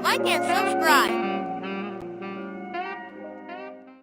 like and subscribe.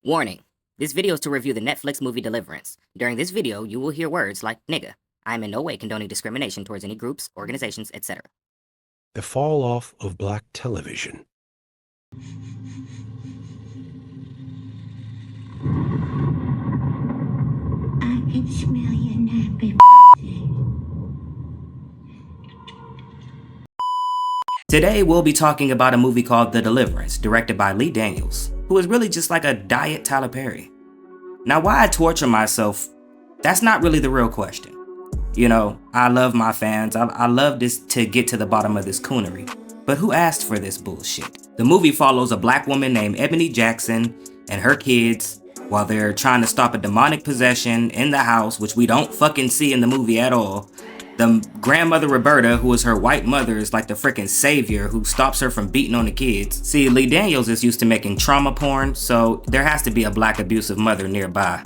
Warning. This video is to review the Netflix movie Deliverance. During this video, you will hear words like nigga. I am in no way condoning discrimination towards any groups, organizations, etc. The fall off of black television. I can smell your nappy. Today, we'll be talking about a movie called The Deliverance, directed by Lee Daniels, who is really just like a diet Tyler Perry. Now, why I torture myself, that's not really the real question. You know, I love my fans, I love this to get to the bottom of this coonery. But who asked for this bullshit? The movie follows a black woman named Ebony Jackson and her kids while they're trying to stop a demonic possession in the house, which we don't fucking see in the movie at all. The grandmother Roberta, who is her white mother, is like the freaking savior who stops her from beating on the kids. See, Lee Daniels is used to making trauma porn, so there has to be a black abusive mother nearby.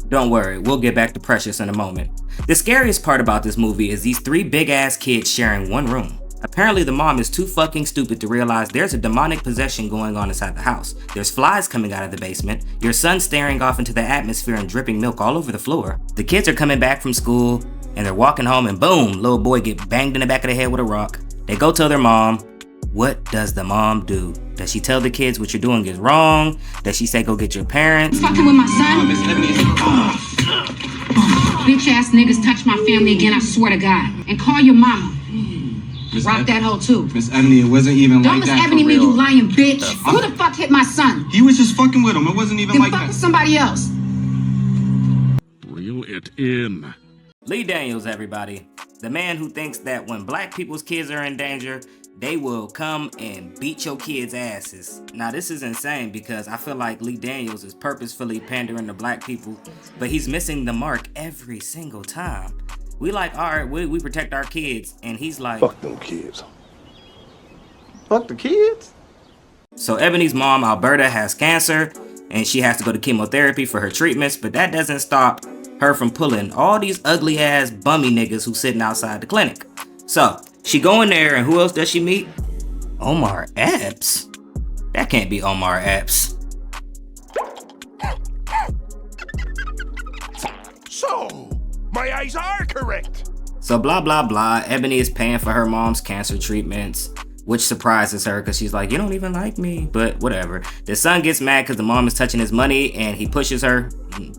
Don't worry, we'll get back to Precious in a moment. The scariest part about this movie is these three big ass kids sharing one room. Apparently the mom is too fucking stupid to realize there's a demonic possession going on inside the house. There's flies coming out of the basement, your son staring off into the atmosphere and dripping milk all over the floor. The kids are coming back from school and they're walking home and boom, little boy get banged in the back of the head with a rock. They go tell their mom. What does the mom do? Does she tell the kids what you're doing is wrong? Does she say go get your parents? Fucking with my son? Bitch ass niggas touch my family again, I swear to God. And call your mama. Rock that hoe too. Miss Ebony, it wasn't even Don't like that. Don't Miss Ebony me, you lying bitch. Who the fuck hit my son? He was just fucking with him. It wasn't even then like fuck that. With somebody else. Reel it in. Lee Daniels, everybody. The man who thinks that when black people's kids are in danger, they will come and beat your kids' asses. Now this is insane because I feel like Lee Daniels is purposefully pandering to black people, but he's missing the mark every single time. We like, alright, we protect our kids, and he's like, Fuck them kids. Fuck the kids? So Ebony's mom, Alberta, has cancer, and she has to go to chemotherapy for her treatments, but that doesn't stop her from pulling all these ugly ass bummy niggas who sitting outside the clinic. So she go in there, and who else does she meet? Omar Epps? That can't be Omar Epps. So, my eyes are correct. So blah blah blah, Ebony is paying for her mom's cancer treatments, which surprises her because she's like, you don't even like me, but whatever. The son gets mad because the mom is touching his money and he pushes her.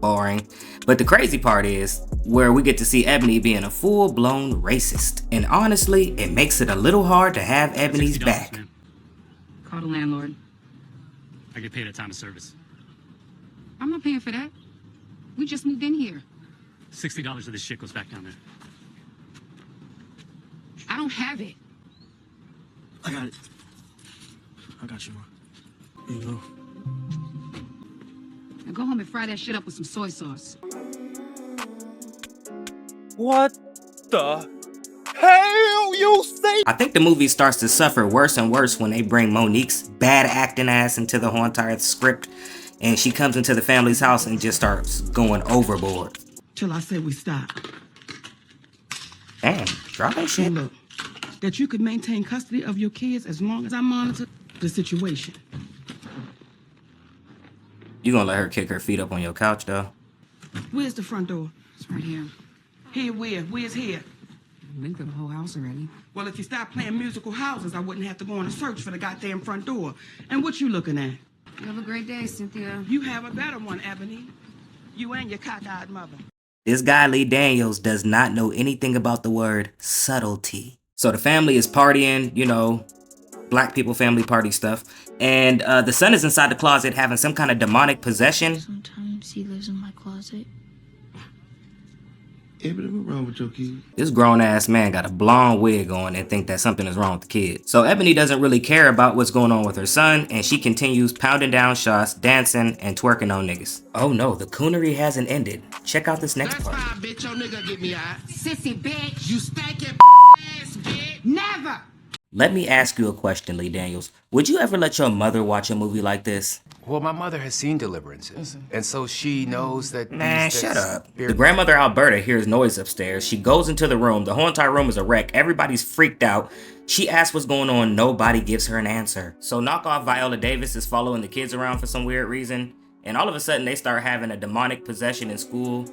Boring. But the crazy part is where we get to see Ebony being a full-blown racist. And honestly, it makes it a little hard to have Ebony's back. Man. Call the landlord. I get paid at time of service. I'm not paying for that. We just moved in here. $60 of this shit goes back down there. I don't have it. I got it. I got you. You know. Now go home and fry that shit up with some soy sauce. What the hell you say? I think the movie starts to suffer worse and worse when they bring Monique's bad acting ass into the whole entire script, and she comes into the family's house and just starts going overboard. Till I say we stop. Damn, drop that shit. Look, that you could maintain custody of your kids as long as I monitor the situation. You gonna let her kick her feet up on your couch, though? Where's the front door? It's right here. Here where? Where's here? I've been through the whole house already. Well, if you stop playing musical houses, I wouldn't have to go on a search for the goddamn front door. And what you looking at? You have a great day, Cynthia. You have a better one, Ebony. You and your cockeyed mother. This guy, Lee Daniels, does not know anything about the word subtlety. So the family is partying, you know, black people family party stuff. And the son is inside the closet having some kind of demonic possession. Sometimes he lives in my closet. Ebony, what's wrong with your kid? This grown-ass man got a blonde wig on and think that something is wrong with the kid. So Ebony doesn't really care about what's going on with her son, and she continues pounding down shots, dancing, and twerking on niggas. Oh no, the coonery hasn't ended. Check out this next part. That's fine, bitch. Your nigga get me out. Sissy bitch. You stankin' ass bitch. Never. Let me ask you a question, Lee Daniels. Would you ever let your mother watch a movie like this? Well, my mother has seen Deliverances, and so she knows that Man, these shut up. spirit- The grandmother Alberta hears noise upstairs. She goes into the room. The whole entire room is a wreck. Everybody's freaked out. She asks what's going on. Nobody gives her an answer. So knockoff Viola Davis is following the kids around for some weird reason. And all of a sudden, they start having a demonic possession in school.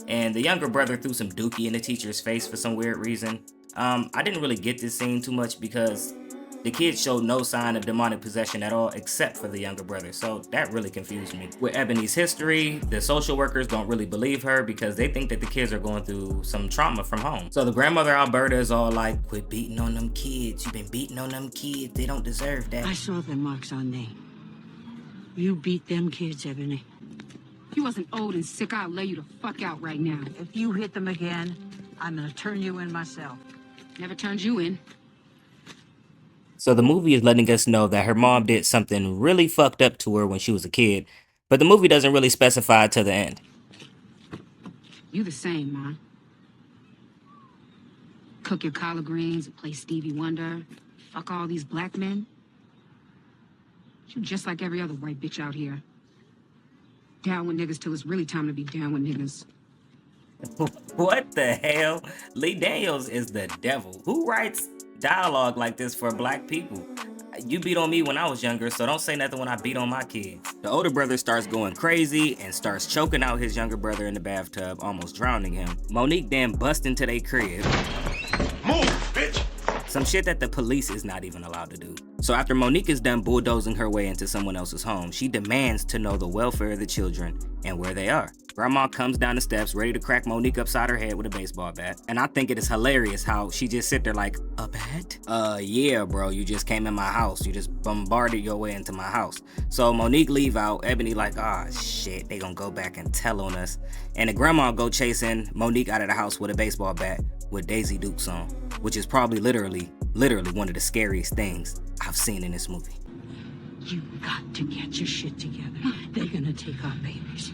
And the younger brother threw some dookie in the teacher's face for some weird reason. I didn't really get this scene too much because the kids showed no sign of demonic possession at all except for the younger brother, so that really confused me. With Ebony's history, the social workers don't really believe her because they think that the kids are going through some trauma from home. So the grandmother Alberta is all like, quit beating on them kids. You've been beating on them kids. They don't deserve that. I saw the marks on me. You beat them kids, Ebony. If you wasn't old and sick, I'll lay you the fuck out right now. If you hit them again, I'm gonna turn you in myself. Never turned you in. So the movie is letting us know that her mom did something really fucked up to her when she was a kid, but the movie doesn't really specify to the end. You the same, Ma. Cook your collard greens and play Stevie Wonder. Fuck all these black men. You just like every other white bitch out here. Down with niggas till it's really time to be down with niggas. What the hell? Lee Daniels is the devil. Who writes dialogue like this for black people? You beat on me when I was younger, so don't say nothing when I beat on my kids. The older brother starts going crazy and starts choking out his younger brother in the bathtub, almost drowning him. Monique then busts into their crib. Move, bitch! Some shit that the police is not even allowed to do. So after Monique is done bulldozing her way into someone else's home, she demands to know the welfare of the children and where they are. Grandma comes down the steps ready to crack Monique upside her head with a baseball bat. And I think it is hilarious how she just sit there like, a bat? Yeah, bro, you just came in my house. You just bombarded your way into my house. So Monique leave out. Ebony like, ah, shit, they gonna go back and tell on us. And the grandma go chasing Monique out of the house with a baseball bat with Daisy Dukes on, which is probably literally one of the scariest things I've seen in this movie. You got to get your shit together. They're gonna take our babies.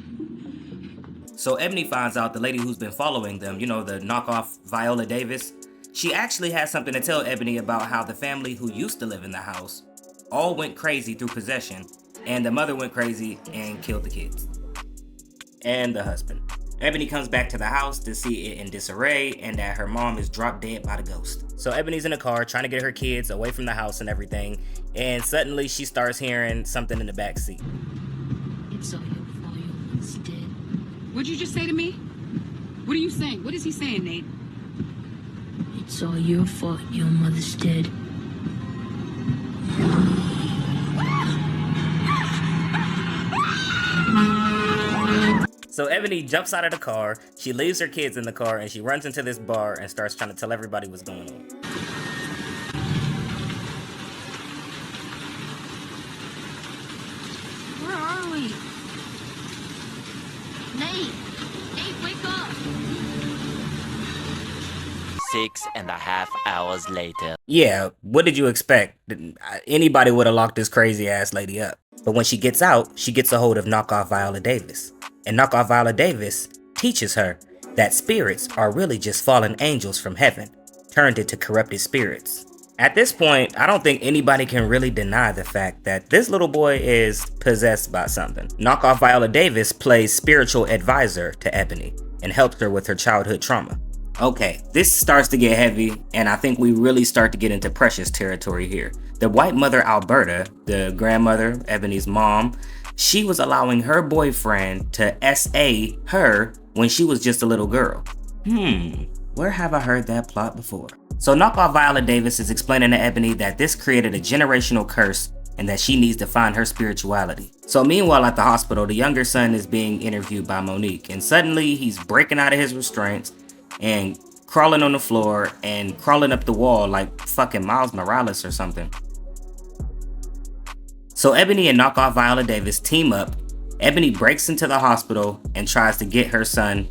So Ebony finds out the lady who's been following them, you know, the knockoff Viola Davis, she actually has something to tell Ebony about how the family who used to live in the house all went crazy through possession, and the mother went crazy and killed the kids. And the husband. Ebony comes back to the house to see it in disarray and that her mom is dropped dead by the ghost. So Ebony's in the car trying to get her kids away from the house and everything, and suddenly she starts hearing something in the back seat. It's all your fault, your mother's dead. What'd you just say to me? What are you saying? What is he saying, Nate? It's all your fault, your mother's dead. So Ebony jumps out of the car, she leaves her kids in the car, and she runs into this bar and starts trying to tell everybody what's going on. Where are we? Nate! Nate, wake up! 6.5 hours later. Yeah, what did you expect? Anybody would have locked this crazy ass lady up. But when she gets out, she gets a hold of knockoff Viola Davis. And knockoff Viola Davis teaches her that spirits are really just fallen angels from heaven, turned into corrupted spirits. At this point, I don't think anybody can really deny the fact that this little boy is possessed by something. Knockoff Viola Davis plays spiritual advisor to Ebony and helps her with her childhood trauma. Okay, this starts to get heavy, and I think we really start to get into Precious territory here. The white mother Alberta, the grandmother, Ebony's mom, she was allowing her boyfriend to SA her when she was just a little girl. Where have I heard that plot before? So knockoff Viola Davis is explaining to Ebony that this created a generational curse and that she needs to find her spirituality. So meanwhile at the hospital, the younger son is being interviewed by Monique, and suddenly he's breaking out of his restraints and crawling on the floor and crawling up the wall like fucking Miles Morales or something. So Ebony and knockoff Viola Davis team up. Ebony breaks into the hospital and tries to get her son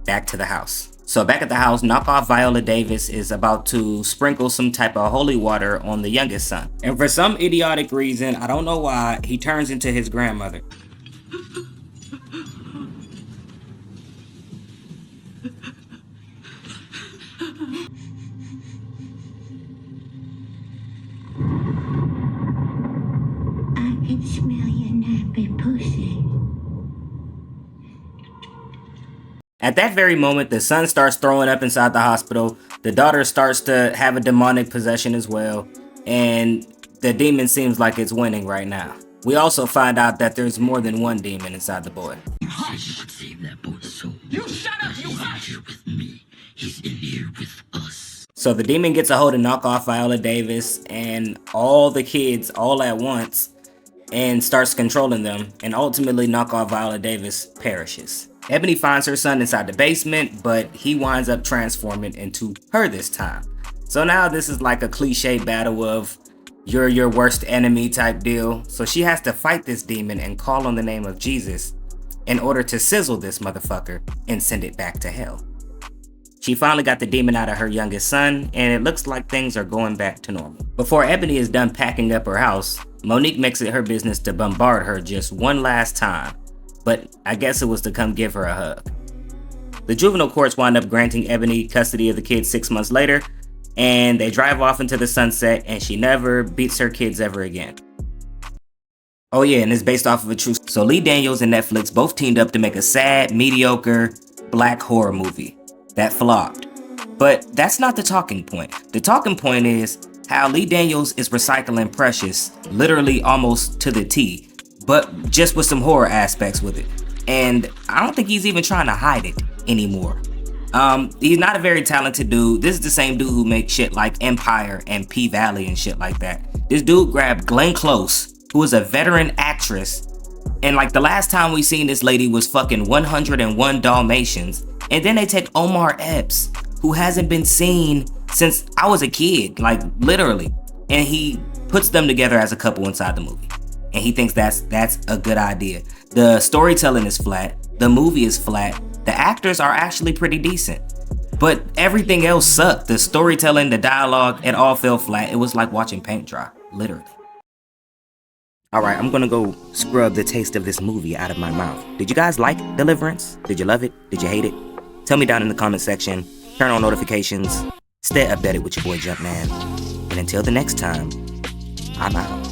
back to the house. So back at the house, knockoff Viola Davis is about to sprinkle some type of holy water on the youngest son. And for some idiotic reason, I don't know why, he turns into his grandmother. Smell your nappy pussy. At that very moment, the son starts throwing up inside the hospital. The daughter starts to have a demonic possession as well. And the demon seems like it's winning right now. We also find out that there's more than one demon inside the boy. Hush! Save that boy's soul. You shut up, you hush! He's in here with me. He's in here with us. So the demon gets a hold of knock off Viola Davis and all the kids all at once and starts controlling them, and ultimately knock off Viola Davis perishes. Ebony finds her son inside the basement, but he winds up transforming into her this time. So now this is like a cliche battle of you're your worst enemy type deal. So she has to fight this demon and call on the name of Jesus in order to sizzle this motherfucker and send it back to hell. She finally got the demon out of her youngest son, and it looks like things are going back to normal. Before Ebony is done packing up her house, Monique makes it her business to bombard her just one last time, but I guess it was to come give her a hug. The juvenile courts wind up granting Ebony custody of the kids 6 months later, and they drive off into the sunset, and she never beats her kids ever again. Oh yeah, and it's based off of a true story. So Lee Daniels and Netflix both teamed up to make a sad, mediocre, black horror movie that flopped. But that's not the talking point. The talking point is how Lee Daniels is recycling Precious, literally almost to the T, but just with some horror aspects with it. And I don't think he's even trying to hide it anymore. He's not a very talented dude. This is the same dude who makes shit like Empire and P-Valley and shit like that. This dude grabbed Glenn Close, who is a veteran actress, and like the last time we seen this lady was fucking 101 Dalmatians, and then they take Omar Epps, who hasn't been seen since I was a kid, like literally, and he puts them together as a couple inside the movie, and he thinks that's a good idea. The storytelling is flat, the movie is flat, the actors are actually pretty decent, but everything else sucked. The storytelling, the dialogue, it all fell flat. It was like watching paint dry, literally. Alright, I'm gonna go scrub the taste of this movie out of my mouth. Did you guys like Deliverance? Did you love it? Did you hate it? Tell me down in the comment section. Turn on notifications. Stay updated with your boy Jumpman. And until the next time, I'm out.